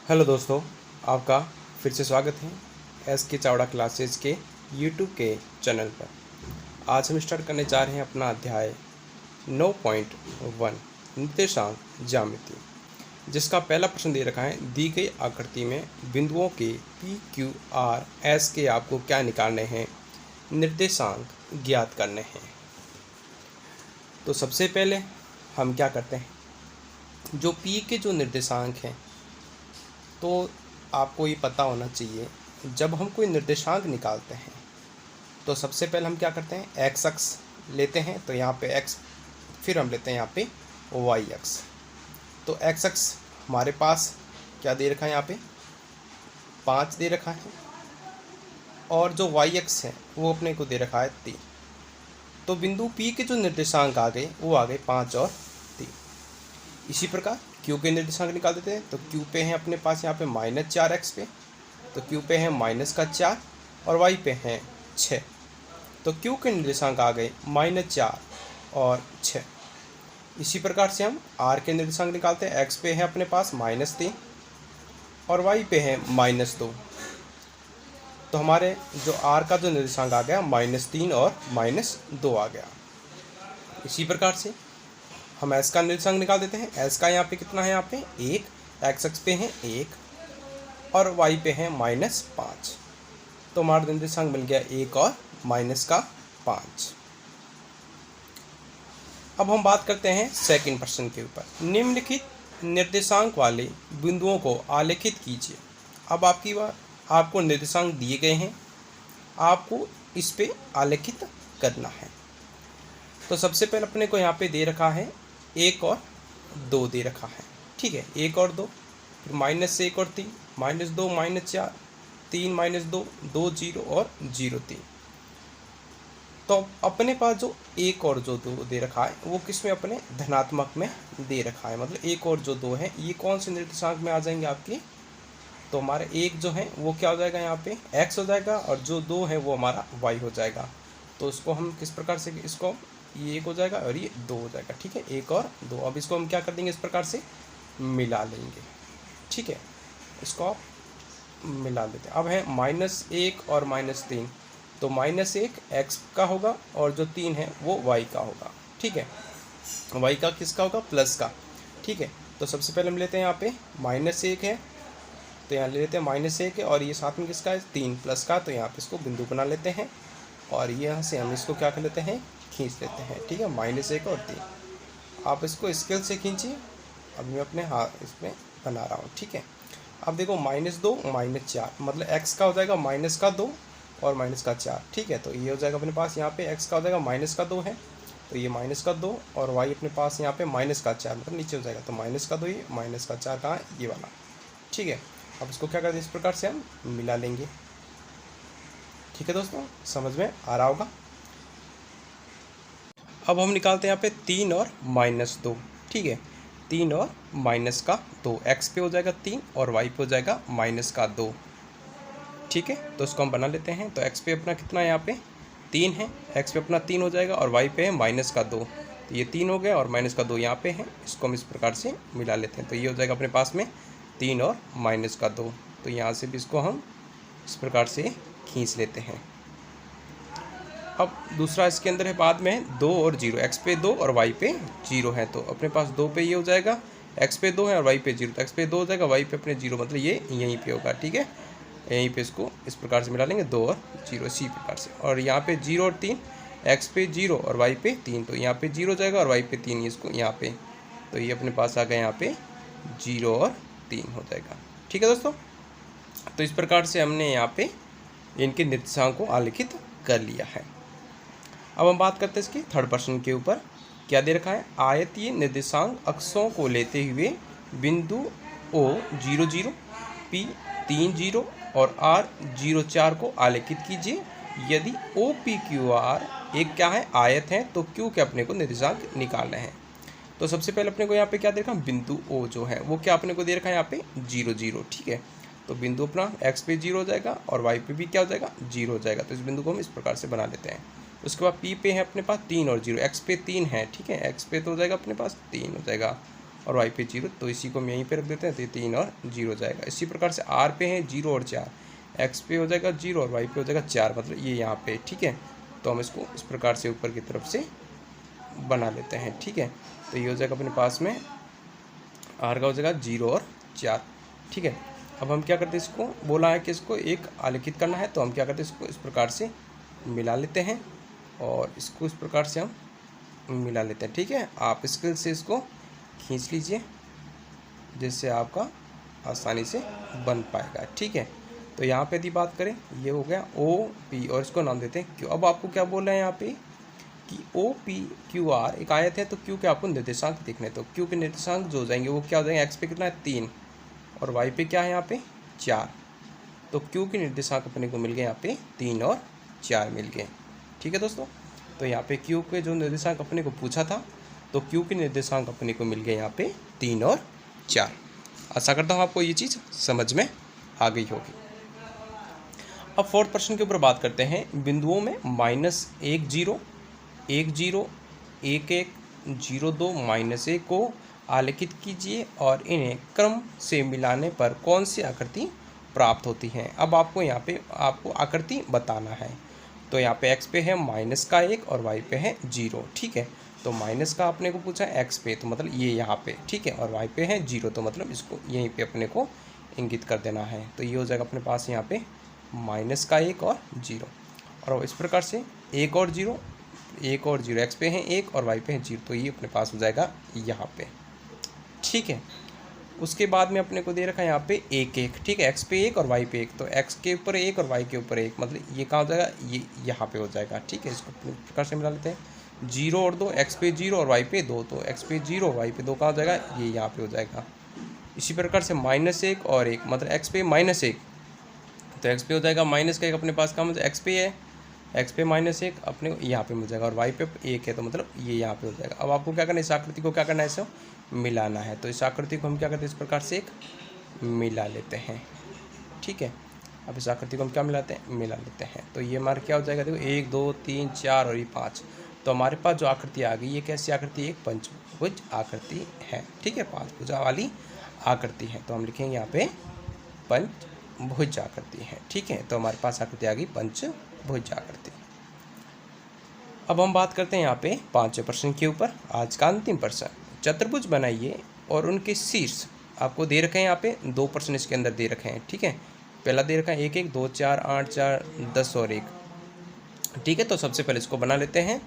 Hello दोस्तों, आपका फिर से स्वागत है एस के चावड़ा क्लासेस के यूट्यूब के चैनल पर। आज हम स्टार्ट करने जा रहे हैं अपना अध्याय 9.1 निर्देशांक ज्यामिति, जिसका पहला प्रश्न दे रखा है दी गई आकृति में बिंदुओं के पी क्यू आर एस के आपको क्या निकालने हैं, निर्देशांक ज्ञात करने हैं। तो सबसे पहले हम क्या करते हैं, जो पी के जो निर्देशांक हैं तो आपको ये पता होना चाहिए, जब हम कोई निर्देशांक निकालते हैं तो सबसे पहले हम क्या करते हैं, एक्स अक्ष लेते हैं। तो यहाँ पे एक्स, फिर हम लेते हैं यहाँ पे वाई अक्ष। तो एक्स अक्ष हमारे पास क्या दे रखा है, यहाँ पे 5 दे रखा है, और जो वाई अक्ष है वो अपने को दे रखा है 3। तो बिंदु पी के जो निर्देशांक आ गए वो आ गए 5 और 3। इसी प्रकार क्यू के निर्देशांक निकाल देते हैं। तो क्यू पे है अपने पास यहाँ पे -4x पे, तो क्यू पे है -4 और वाई पे है 6। तो क्यू के निर्देशांक आ गए -4 और 6। इसी प्रकार से हम आर के निर्देशांक निकालते हैं। एक्स पे है अपने पास -3 और वाई पे है -2। तो हमारे जो आर का जो निर्देशांक आ गया -3 और -2 आ गया। इसी प्रकार से हम एस का निर्देशांक निकाल देते हैं। एस का यहाँ पे कितना है, यहाँ पे 1, एक्स अक्ष पे है 1 और वाई पे है -5। तो हमारा निर्देशांक मिल गया 1 और -5। अब हम बात करते हैं सेकंड प्रश्न के ऊपर। निम्नलिखित निर्देशांक वाले बिंदुओं को आलेखित कीजिए। अब आपको निर्देशांक दिए गए हैं, आपको इस पे आलेखित करना है। तो सबसे पहले अपने को यहाँ पे दे रखा है 1 और 2 दे रखा है, ठीक है। 1 और 2, फिर -1 और 3, -2 -4, 3 -2, 2 0 और 0 3। तो अपने पास जो 1 और जो 2 दे रखा है वो किस में, अपने धनात्मक में दे रखा है। मतलब 1 और जो 2 है ये कौन से निर्देशांक में आ जाएंगे आपके। तो हमारे 1 जो है वो क्या हो जाएगा, यहाँ पे x हो जाएगा, और जो 2 है वो हमारा y हो जाएगा। तो इसको हम किस प्रकार से, इसको ये 1 हो जाएगा और ये 2 हो जाएगा, ठीक है। 1 और 2, अब इसको हम क्या कर देंगे, इस प्रकार से मिला लेंगे, ठीक है। इसको आप मिला लेते हैं। अब है -1 और -3, तो -1 x का होगा और जो 3 है वो y का होगा, ठीक है। y का किसका होगा, प्लस का, ठीक है। तो सबसे पहले हम लेते हैं यहाँ पे -1 है, तो यहाँ ले लेते हैं -1 है, और ये साथ में किसका है, 3 प्लस का। तो यहाँ पे इसको बिंदु बना लेते हैं और यहाँ से हम इसको क्या कर लेते हैं, खींच लेते हैं, ठीक है। -1 और 3, आप इसको स्केल से खींचिए। अब मैं अपने हाथ इसमें बना रहा हूँ, ठीक है। अब देखो -2 -4, मतलब x का हो जाएगा -2 और -4, ठीक है। तो ये हो जाएगा अपने पास, यहाँ पे x का हो जाएगा -2 है, तो ये -2, और y अपने पास यहाँ पे -4, मतलब नीचे हो जाएगा। तो -2 ये -4 कहाँ है, ये वाला, ठीक है। अब इसको क्या करते हैं, इस प्रकार से हम मिला लेंगे, ठीक है दोस्तों, समझ में आ रहा होगा। अब हम निकालते हैं यहाँ पे 3 और -2, ठीक है। 3 और -2, x पे हो जाएगा 3 और y पे हो जाएगा -2, ठीक है। तो इसको हम बना लेते हैं। तो x पे अपना कितना है, यहाँ पे 3 है, x पे अपना 3 हो जाएगा, और y पे है -2। तो ये 3 हो गया और -2 यहाँ पे है, इसको हम इस प्रकार से मिला लेते हैं। तो ये हो जाएगा अपने पास में 3 और -2। तो यहाँ से भी इसको हम इस प्रकार से खींच लेते हैं। अब दूसरा इसके अंदर है, बाद में 2 और 0, x पे 2 और y पे 0 है। तो अपने पास 2 पे ये हो जाएगा, x पे 2 है और y पे 0, तो x पे 2 हो जाएगा, y पे अपने 0, मतलब ये यहीं पे होगा, ठीक है। यहीं पे इसको इस प्रकार से मिला लेंगे, 2 और 0 इसी प्रकार से। और यहाँ पे 0 और 3, x पे 0 और y पे 3, तो यहाँ पे 0 हो जाएगा और y पे 3, इसको यहाँ पे, तो ये अपने पास आ गया यहाँ पे 0 और 3 हो जाएगा, ठीक है दोस्तों। तो इस प्रकार से हमने यहाँ पे इनके निर्देशांक को आलेखित कर लिया है। अब हम बात करते हैं इसकी थर्ड प्रश्न के ऊपर। क्या दे रखा है, आयतीय निर्देशांक अक्षों को लेते हुए बिंदु O 0 0, P 3 0 और R 0 4 को आलेखित कीजिए। यदि OPQR एक क्या है, आयत है, तो Q के अपने को निर्देशांक निकालने हैं। तो सबसे पहले अपने को यहाँ पे क्या दे रखा है, बिंदु O जो है वो क्या अपने को दे रखा है, यहाँ पे 0 0, ठीक है। तो बिंदु अपना x पे 0 हो जाएगा और y पे भी क्या हो जाएगा, 0 हो जाएगा। तो इस बिंदु को हम इस प्रकार से बना लेते हैं। उसके बाद P पे है अपने पास 3 और 0, x पे 3 है, ठीक है। x पे तो हो जाएगा अपने पास 3 हो जाएगा, और वाई पे 0, तो इसी को हम यहीं पे रख देते हैं, तो ये 3 और 0 हो जाएगा। इसी प्रकार से आर पे है 0 और 4, एक्स पे हो जाएगा 0 और वाई पे हो जाएगा 4, मतलब ये यहाँ पे, ठीक है। तो हम इसको इस प्रकार से ऊपर की तरफ से बना लेते हैं, ठीक है। तो ये हो जाएगा अपने पास में आर का हो जाएगा 0 और 4, ठीक है। अब हम क्या करते हैं, इसको बोला है कि इसको एक आलेखित करना है, तो हम क्या करते हैं, इसको इस प्रकार से मिला लेते हैं और इसको इस प्रकार से हम मिला लेते हैं, ठीक है। आप स्केल से इसको खींच लीजिए जिससे आपका आसानी से बन पाएगा, ठीक है। तो यहाँ पे यदि बात करें, ये हो गया ओ पी और इसको नाम देते हैं क्यू। अब आपको क्या बोल रहे हैं यहाँ पे कि ओ पी क्यू आर एक आयत है, तो क्यू के आपको निर्देशांक देखने हैं, तो क्यू के निर्देशांक जो हो जाएंगे वो क्या हो जाएंगे, एक्स पे कितना है 3 और वाई पे क्या है यहाँ पे 4, तो क्यू के निर्देशांक अपने को मिल गए यहाँ पे 3 और 4 मिल गए, ठीक है दोस्तों। तो यहाँ पे क्यू के जो निर्देशांक अपने को पूछा था, तो क्यू के निर्देशांक अपने को मिल गए यहाँ पे 3 और 4। आशा करता हूँ आपको ये चीज़ समझ में आ गई होगी। अब फोर्थ प्रश्न के ऊपर बात करते हैं। बिंदुओं में -1 0 1 0 1 1 0 2 -1 को आलेखित कीजिए और इन्हें क्रम से मिलाने पर कौन सी आकृति प्राप्त होती है। अब आपको यहाँ पे आपको आकृति बताना है। तो यहाँ पे x पे है -1 और y पे है 0, ठीक है। तो माइनस का अपने को पूछा है x पे, तो मतलब ये यहाँ पे, ठीक है, और y पे है 0, तो मतलब इसको यहीं पे अपने को इंगित कर देना है। तो ये हो जाएगा अपने पास यहाँ पे -1 और 0, और इस प्रकार से 1 और 0 x पे है 1 और y पे है 0, तो ये अपने पास हो जाएगा यहाँ पे, ठीक है। उसके बाद में अपने को दे रखा है यहाँ पे 1 1, ठीक है, x पे 1 और y पे 1, तो x के ऊपर 1 और y के ऊपर 1, मतलब ये कहाँ हो जाएगा, ये यहाँ पे हो जाएगा, ठीक है। इसको पूरी प्रकार से मिला लेते हैं। 0 और 2, x पे 0 और y पे 2, तो x पे 0 y पे 2 कहाँ हो जाएगा, ये यहाँ पे हो जाएगा। इसी प्रकार से -1 और 1, मतलब x पे -1, तो x पे हो जाएगा -1 अपने पास कहाँ हो, x पे है, x पे -1 अपने यहाँ पे मिल जाएगा, और y पे 1 है, तो मतलब ये यहाँ पे हो जाएगा। अब आपको क्या करना है, इस आकृति को क्या करना है, इसे मिलाना है। तो इस आकृति को हम क्या करते हैं, इस प्रकार से एक मिला लेते हैं, ठीक है। अब इस आकृति को हम क्या मिलाते हैं, मिला लेते हैं। तो ये हमारा क्या हो जाएगा, देखो 1 2 3 4 और ये 5, तो हमारे पास जो आकृति आ गई, ये कैसी आकृति है, एक पंचभुज आकृति है, ठीक है, 5 भुजा वाली आकृति है। तो हम लिखेंगे यहाँ पे पंचभुज आकृति है, ठीक है। तो हमारे पास आकृति आ गई पंचभुज आकृति। अब हम बात करते हैं यहाँ पे 5वें प्रश्न के ऊपर, आज का अंतिम प्रश्न। चतुर्भुज बनाइए और उनके शीर्ष आपको दे रखे हैं, यहाँ पे 2 प्रश्न इसके अंदर दे रखे हैं, ठीक है। पहला दे रखा है 1 1 2 4 8 4 10 और 1, ठीक है। तो सबसे पहले इसको बना लेते हैं।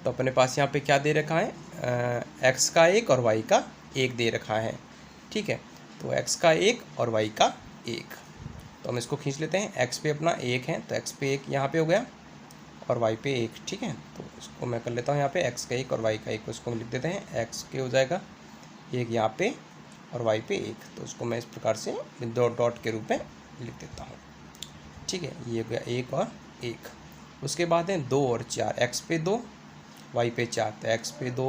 तो अपने पास यहाँ पे क्या दे रखा है, x का 1 और y का 1 दे रखा है, ठीक है। तो x का 1 और y का 1, तो हम इसको खींच लेते हैं। x पे अपना 1 है, तो x पे 1 यहाँ पे हो गया और y पे 1, ठीक है। तो इसको मैं कर लेता हूँ यहाँ पे x का 1 और y का 1, उसको लिख देते हैं। x के हो जाएगा 1 यहाँ पे और y पे 1, तो उसको मैं इस प्रकार से डॉट के रूप में लिख देता हूँ, ठीक है। ये हो गया 1 और 1। उसके बाद है 2 और 4, x पे 2 y पे 4, तो x पे 2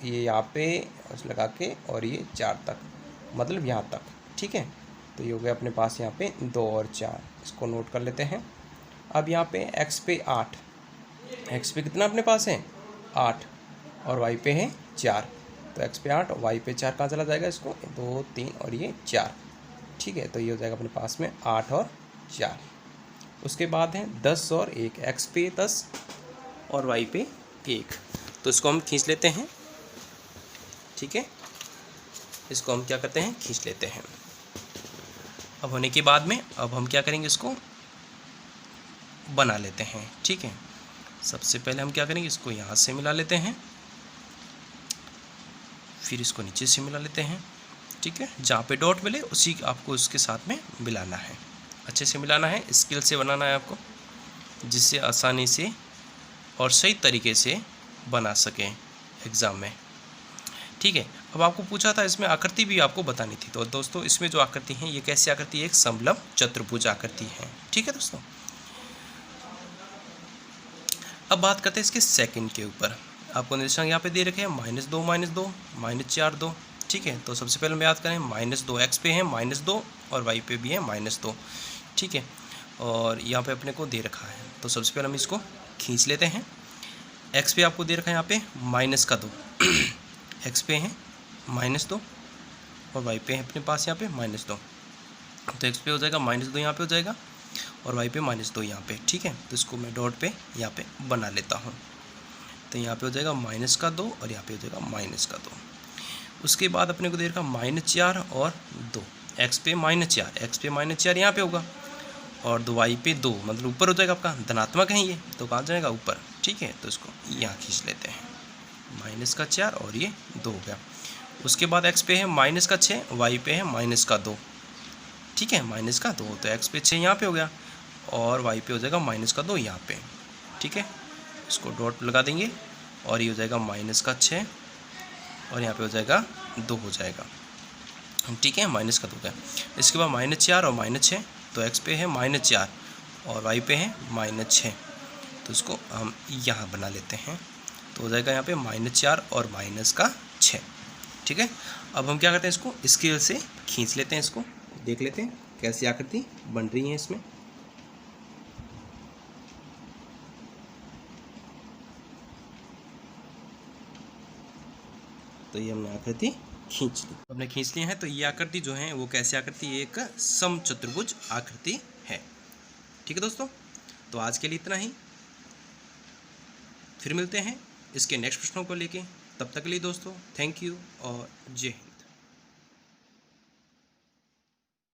ये यहाँ पे लगा के और ये 4 तक, मतलब यहाँ तक, ठीक है। तो ये हो गया अपने पास यहाँ पे 2 और 4, इसको नोट कर लेते हैं। अब यहाँ पे x पे 8, x पे कितना अपने पास है 8 और y पे है 4, तो x पे 8 और y पे 4 कहाँ चला जाएगा, इसको 2 3 और ये 4, ठीक है। तो ये हो जाएगा अपने पास में 8 और 4। उसके बाद है 10 और 1, x पे 10 और y पे 1, तो इसको हम खींच लेते हैं, ठीक है। इसको हम क्या करते हैं, खींच लेते हैं। अब होने के बाद में अब हम क्या करेंगे, इसको बना लेते हैं, ठीक है। सबसे पहले हम क्या करेंगे, इसको यहाँ से मिला लेते हैं, फिर इसको नीचे से मिला लेते हैं, ठीक है। जहाँ पे डॉट मिले उसी आपको उसके साथ में मिलाना है, अच्छे से मिलाना है, स्किल से बनाना है आपको, जिससे आसानी से और सही तरीके से बना सकें एग्ज़ाम में, ठीक है। अब आपको पूछा था इसमें आकृति भी आपको बतानी थी, तो दोस्तों इसमें जो आकृति है ये कैसी आकृति है, एक समलंब चतुर्भुज आकृति है, ठीक है दोस्तों। अब बात करते हैं इसके सेकंड के ऊपर। आपको निर्देशांक यहाँ पे दे रखे हैं -2 -2 -4 2, ठीक है। तो सबसे पहले हम याद करें -2 x पे है -2 और y पे भी है -2, ठीक है। और यहाँ पे अपने को दे रखा है, तो सबसे पहले हम इसको खींच लेते हैं। x पे आपको दे रखा है यहाँ पे -2 x पे है -2 और y पे है अपने पास यहाँ पे -2, तो x पे हो जाएगा -2 यहाँ पे हो जाएगा और y पे -2 यहाँ पे। ठीक है, तो इसको मैं डॉट पे यहाँ पे बना लेता हूँ। तो यहाँ पे हो जाएगा -2 और यहाँ पे हो जाएगा -2। उसके बाद अपने को दे रखा -4 और 2, x पे -4 यहाँ पे होगा और 2y पे 2, मतलब ऊपर हो जाएगा आपका, धनात्मक है ये तो कहाँ जाएगा ऊपर। ठीक है, तो इसको यहाँ खींच लेते हैं, -4 और ये 2 हो गया। उसके बाद x पे है -6, y पे है -2। ठीक है, -2, तो x पे 6 यहाँ पे हो गया और y पे हो जाएगा -2 यहाँ पे। ठीक है, इसको डॉट लगा देंगे और ये हो जाएगा -6 और यहाँ पे हो जाएगा 2 हो जाएगा। ठीक है, -2 का। इसके बाद -4 और -6, तो x पे है -4 और y पे है -6, तो इसको हम यहाँ बना लेते हैं, तो हो जाएगा यहाँ पे -4 और -6। ठीक है, अब हम क्या करते हैं, इसको स्केल से खींच लेते हैं, इसको देख लेते हैं कैसी आकृति बन रही है इसमें। तो ये हमने आकृति खींच ली, हमने खींच ली है। तो ये आकृति जो है वो कैसी आकृति, एक समचतुर्भुज आकृति है। ठीक है दोस्तों, तो आज के लिए इतना ही, फिर मिलते हैं इसके नेक्स्ट प्रश्नों को लेके। तब तक के लिए दोस्तों थैंक यू और जय हिंद।